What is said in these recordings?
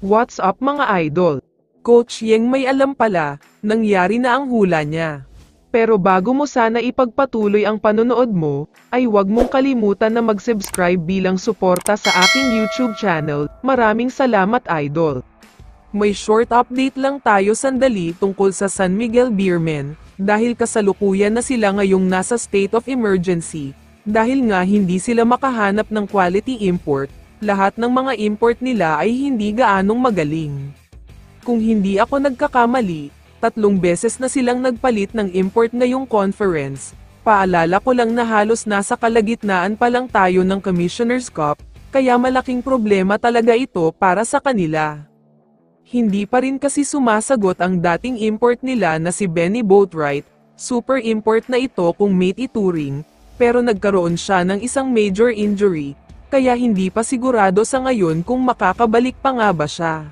What's up mga idol? Coach Yeng may alam pala, nangyari na ang hula niya. Pero bago mo sana ipagpatuloy ang panonood mo, ay huwag mong kalimutan na mag-subscribe bilang suporta sa aking YouTube channel. Maraming salamat idol. May short update lang tayo sandali tungkol sa San Miguel Beermen, dahil kasalukuyan na sila ngayong nasa state of emergency, dahil nga hindi sila makahanap ng quality import, lahat ng mga import nila ay hindi gaanong magaling. Kung hindi ako nagkakamali, 3 beses na silang nagpalit ng import ngayong conference. Paalala ko lang na halos nasa kalagitnaan pa lang tayo ng Commissioner's Cup, kaya malaking problema talaga ito para sa kanila. Hindi pa rin kasi sumasagot ang dating import nila na si Benny Boatwright, super import na ito kung mate ituring, pero nagkaroon siya ng isang major injury, kaya hindi pa sigurado sa ngayon kung makakabalik pa nga ba siya.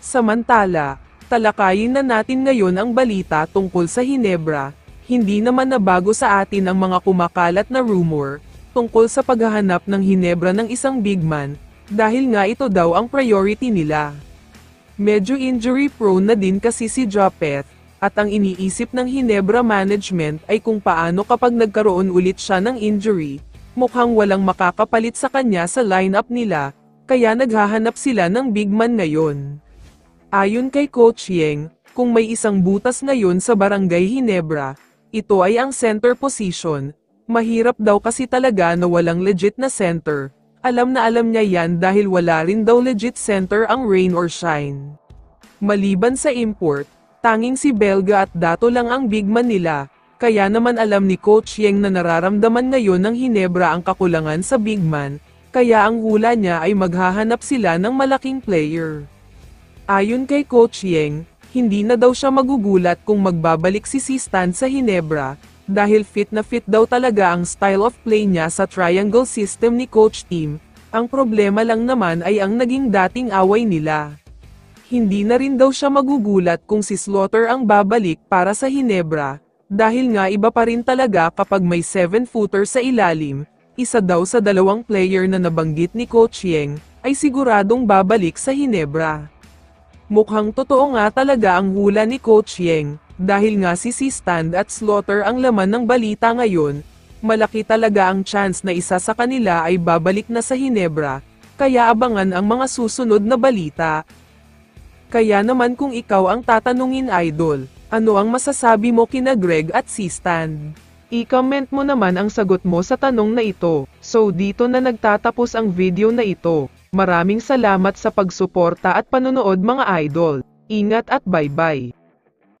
Samantala, talakayin na natin ngayon ang balita tungkol sa Hinebra. Hindi naman nabago sa atin ang mga kumakalat na rumor tungkol sa paghahanap ng Hinebra ng isang big man, dahil nga ito daw ang priority nila. Medyo injury prone na din kasi si Japeth, at ang iniisip ng Hinebra management ay kung paano kapag nagkaroon ulit siya ng injury, mukhang walang makakapalit sa kanya sa lineup nila, kaya naghahanap sila ng big man ngayon. Ayon kay Coach Yeng, kung may isang butas ngayon sa Barangay Hinebra, ito ay ang center position. Mahirap daw kasi talaga na walang legit na center. Alam na alam niya yan dahil wala rin daw legit center ang rain or shine. Maliban sa import, tanging si Belga at Dato lang ang big man nila, kaya naman alam ni Coach Yeng na nararamdaman ngayon ng Hinebra ang kakulangan sa big man, kaya ang hula niya ay maghahanap sila ng malaking player. Ayon kay Coach Yeng, hindi na daw siya magugulat kung magbabalik si Sistan sa Hinebra, dahil fit na fit daw talaga ang style of play niya sa triangle system ni Coach Tim. Ang problema lang naman ay ang naging dating away nila. Hindi na rin daw siya magugulat kung si Slaughter ang babalik para sa Hinebra, dahil nga iba pa rin talaga kapag may 7-footer sa ilalim. Isa daw sa 2 player na nabanggit ni Coach Yeng, ay siguradong babalik sa Hinebra. Mukhang totoo nga talaga ang hula ni Coach Yeng, dahil nga si Sistan at Slaughter ang laman ng balita ngayon, malaki talaga ang chance na isa sa kanila ay babalik na sa Hinebra, kaya abangan ang mga susunod na balita. Kaya naman kung ikaw ang tatanungin idol, ano ang masasabi mo kina Greg at Sistan? I-comment mo naman ang sagot mo sa tanong na ito. So dito na nagtatapos ang video na ito. Maraming salamat sa pagsuporta at panonood mga idol. Ingat at bye-bye.